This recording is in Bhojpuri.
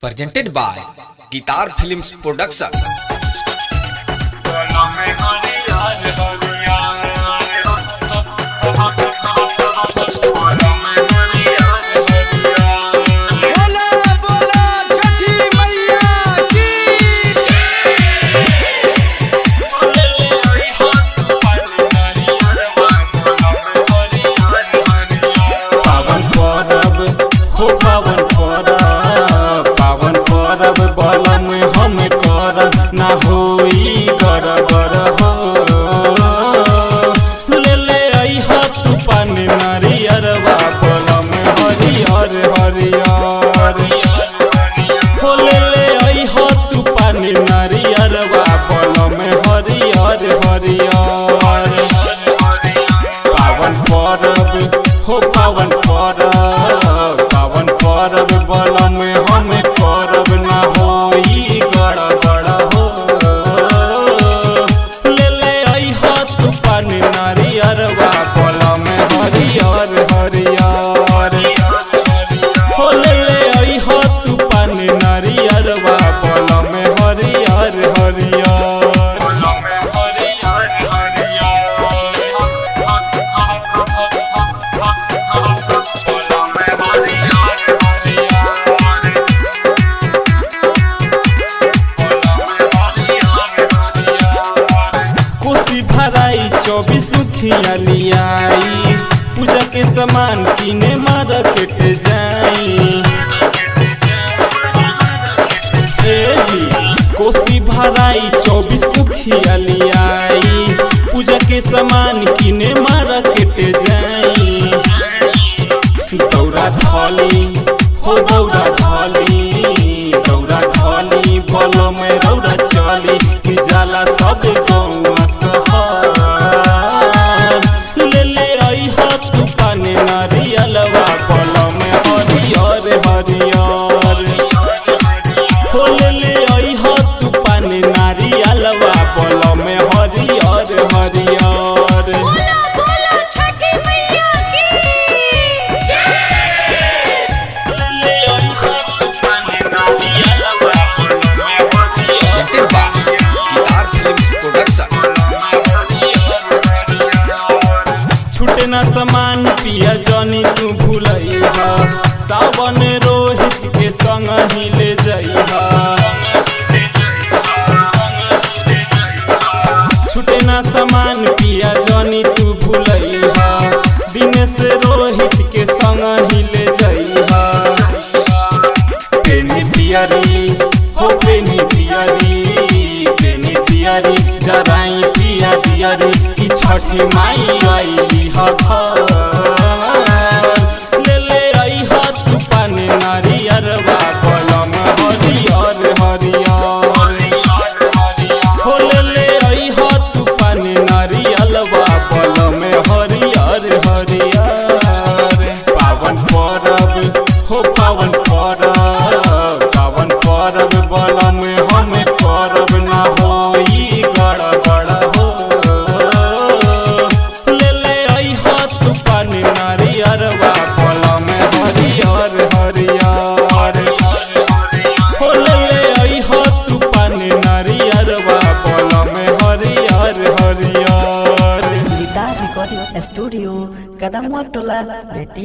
presented by Guitar Films Production. ना होई गर गर हो ले ले आई हा तू पानी नारियरवा बलम हरियर हरियर हो ले ले आई हा तू पानी नारियरवा बलम हरियर हरियर पावन परब हो पावन परब बलम हम करब ना होई गड़ नारियरवा बलम हरियर हरियर हो ले ले आई हो तू पानी नारियरवा बलम हरियर हरियर कोसी भराई 24 खियालियाई पूजा के सामान किने मार्केट जाई कोसी भराई 24 खियालियाई पूजा के सामान किने मार्केट जाई दौरा थाली हो दौरा थाली बलम रौरा चली कि जाला सब गौआ ले ले आई हा तू पानी नारियलवा बलम हरियर हरियर हो ले ले आई हा तू पानी नारियलवा बलम हरियर हरियर Presented by Guitar Films Production. छूटे ना समान पिया जानी तू भूलैहा सावन रोहित के संग ही ले जइहा छूटे ना समान पिया जानी तू भूलैहा दिनेश रोहित के संग ही ले जइहा पेनी पियरी हो पेनी पियरी जराई पिया दियरी की छठी माई आई घर ले ले आई हा तू पानी नारियरवा बलम हरियर हरियर हो ले ले आई हा तू पानी नारियरवा बलम हरियर हरियर पावन परब हो पावन परब बलम हम करब ना होई गड़ हो ले ले आई हा तू पानी नारियरवा बलम हरियर हरियर हो ले ले आई हा तू पानी नारियरवा बलम हरियर हरियर गिटार रिकॉर्डिंग स्टूडियो कदमवा टोला बेतिया।